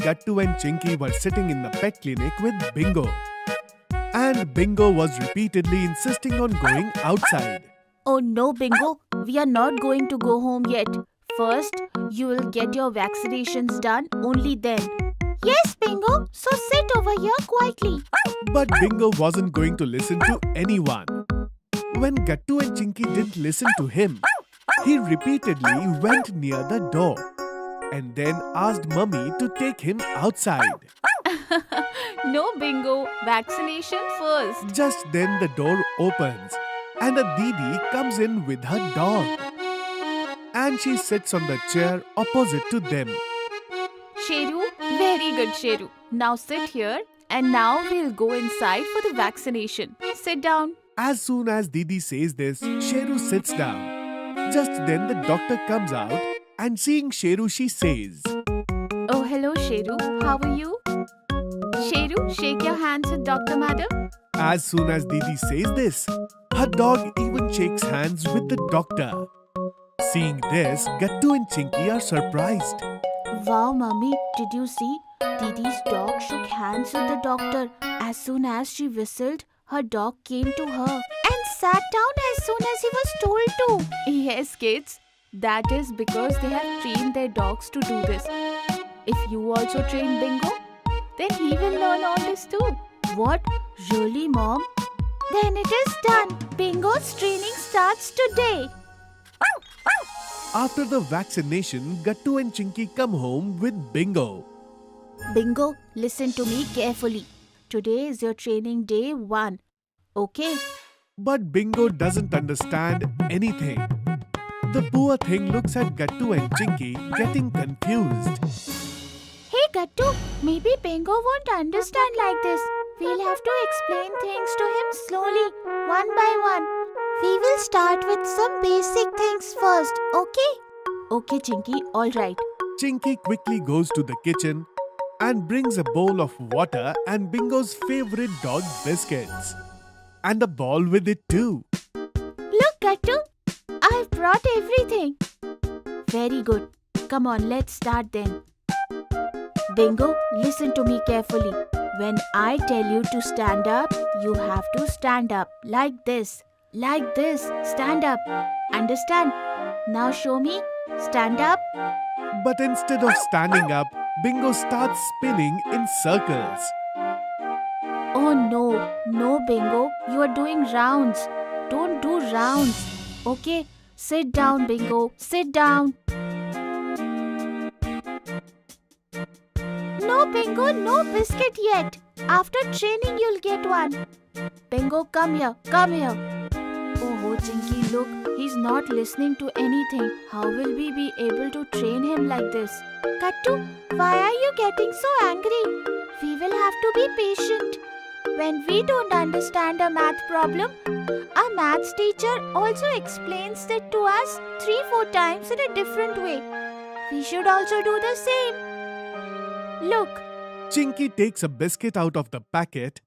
Gattu and Chinky were sitting in the pet clinic with Bingo. And Bingo was repeatedly insisting on going outside. Oh no, Bingo, we are not going to go home yet. First, you will get your vaccinations done, only then. Yes, Bingo, so sit over here quietly. But Bingo wasn't going to listen to anyone. When Gattu and Chinky didn't listen to him, he repeatedly went near the door and then asked Mummy to take him outside. No, Bingo, vaccination first. Just then the door opens and a Didi comes in with her dog. And she sits on the chair opposite to them. Sheru, very good, Sheru. Now sit here and now we'll go inside for the vaccination. Sit down. As soon as Didi says this, Sheru sits down. Just then the doctor comes out and seeing Sheru she says, Oh, hello, Sheru. How are you? Sheru, shake your hands with Dr. Madam. As soon as Didi says this, her dog even shakes hands with the doctor. Seeing this, Gattu and Chinky are surprised. Wow, Mummy, did you see? Didi's dog shook hands with the doctor. As soon as she whistled, her dog came to her and sat down as soon as he was told to. Yes, kids, that is because they have trained their dogs to do this. If you also train Bingo, then he will learn all this too. What? Really, Mom? Then it is done. Bingo's training starts today. After the vaccination, Gattu and Chinky come home with Bingo. Bingo, listen to me carefully. Today is your training day 1. Okay? But Bingo doesn't understand anything. The poor thing looks at Gattu and Chinky getting confused. Hey Gattu, maybe Bingo won't understand like this. We'll have to explain things to him slowly, one by one. We will start with some basic things first, okay? Okay, Chinky, alright. Chinky quickly goes to the kitchen and brings a bowl of water and Bingo's favorite dog biscuits. And a ball with it too. Look, Gattu, I've brought everything. Very good. Come on, let's start then. Bingo, listen to me carefully. When I tell you to stand up, you have to stand up like this. Like this. Stand up. Understand? Now show me. Stand up. But instead of standing up, Bingo starts spinning in circles. Oh no. No, Bingo. You are doing rounds. Don't do rounds. Okay? Sit down, Bingo. Sit down. No, Bingo. No biscuit yet. After training, you'll get one. Bingo, come here. Come here. Oh, Chinky, look, he's not listening to anything. How will we be able to train him like this? Gattu, why are you getting so angry? We will have to be patient. When we don't understand a math problem, our maths teacher also explains it to us 3-4 times in a different way. We should also do the same. Look. Chinky takes a biscuit out of the packet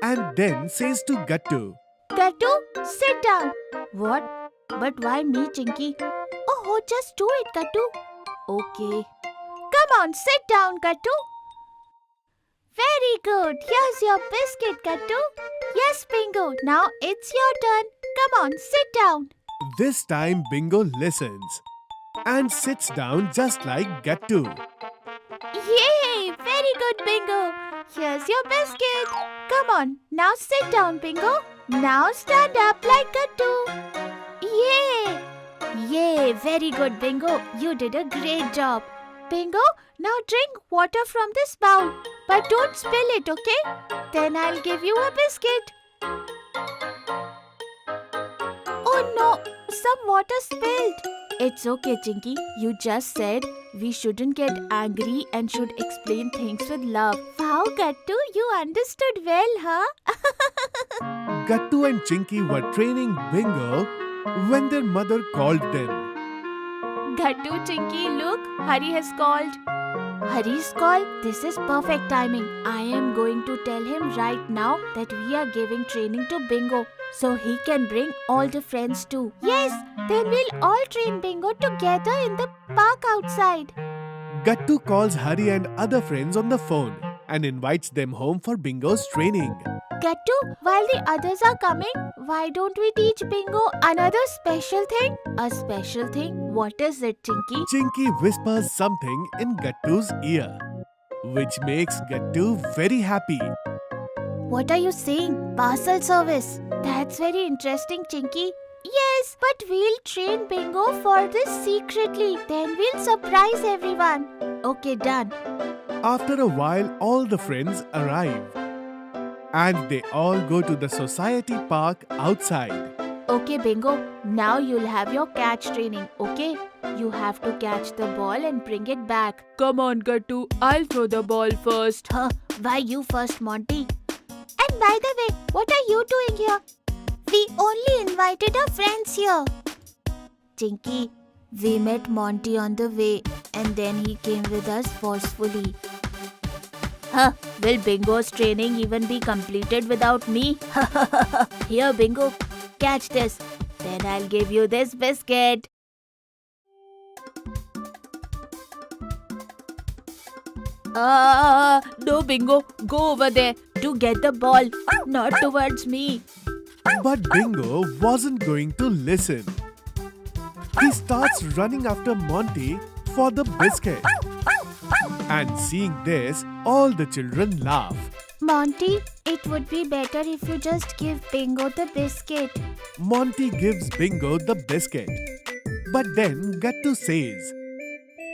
and then says to Gattu, Gattu, sit down. What? But why me, Chinky? Oh, just do it, Gattu. Okay. Come on, sit down, Gattu. Very good. Here's your biscuit, Gattu. Yes, Bingo. Now it's your turn. Come on, sit down. This time Bingo listens and sits down just like Gattu. Yay! Very good, Bingo. Here's your biscuit. Come on, now sit down, Bingo. Now stand up like Gattu. Yay! Yay! Very good, Bingo. You did a great job. Bingo, now drink water from this bowl. But don't spill it, okay? Then I'll give you a biscuit. Oh no! Some water spilled. It's okay, Chinky. You just said we shouldn't get angry and should explain things with love. Wow, Gattu, you understood well, huh? Gattu and Chinky were training Bingo when their mother called them. Gattu, Chinky, look, Hari has called. Hari's call? This is perfect timing. I am going to tell him right now that we are giving training to Bingo so he can bring all the friends too. Yes, then we'll all train Bingo together in the park outside. Gattu calls Hari and other friends on the phone and invites them home for Bingo's training. Gattu, while the others are coming, why don't we teach Bingo another special thing? A special thing? What is it, Chinky? Chinky whispers something in Gattu's ear, which makes Gattu very happy. What are you saying? Parcel service. That's very interesting, Chinky. Yes, but we'll train Bingo for this secretly. Then we'll surprise everyone. Okay, done. After a while, all the friends arrive. And they all go to the society park outside. Okay, Bingo. Now you'll have your catch training, okay? You have to catch the ball and bring it back. Come on, Gattu. I'll throw the ball first. Huh, why you first, Monty? And by the way, what are you doing here? We only invited our friends here. Chinky, we met Monty on the way and then he came with us forcefully. Huh, will Bingo's training even be completed without me? Here, Bingo, catch this. Then I'll give you this biscuit. No, Bingo. Go over there to get the ball, not towards me. But Bingo wasn't going to listen. He starts running after Monty for the biscuit. And seeing this, all the children laugh. Monty, it would be better if you just give Bingo the biscuit. Monty gives Bingo the biscuit. But then Gattu says,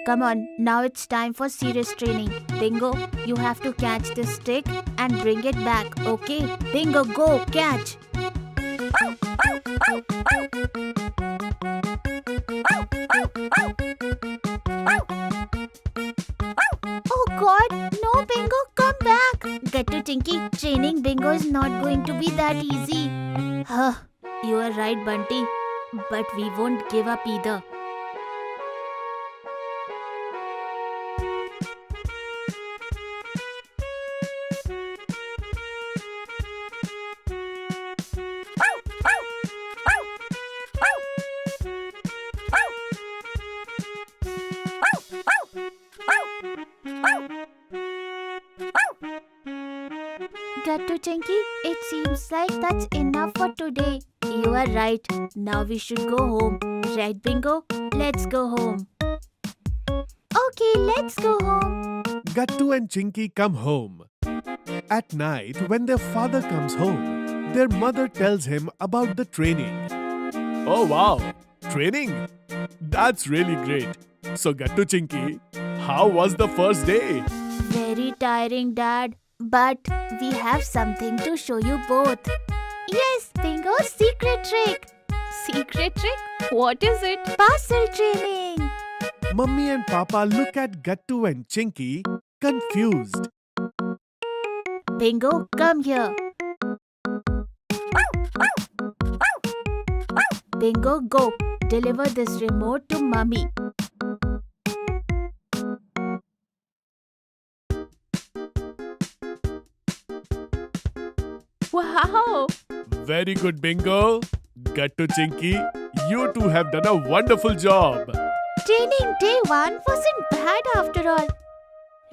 Come on, now it's time for serious training. Bingo, you have to catch this stick and bring it back, okay? Bingo, go, catch! Oh God, no Bingo, come back! Gattu Chinky, training Bingo is not going to be that easy. Huh, you are right, Bunty. But we won't give up either. Gattu Chinky, it seems like that's enough for today. You are right. Now we should go home. Right, Bingo? Let's go home. Okay, let's go home. Gattu and Chinky come home. At night, when their father comes home, their mother tells him about the training. Oh wow, training? That's really great. So Gattu Chinky, how was the first day? Very tiring, Dad. But we have something to show you both. Yes, Bingo's secret trick. Secret trick? What is it? Parcel training. Mummy and Papa look at Gattu and Chinky, confused. Bingo, come here. Bingo, go. Deliver this remote to Mummy. Wow! Very good, Bingo. Gattu Chinky, you two have done a wonderful job. Training day 1 wasn't bad after all.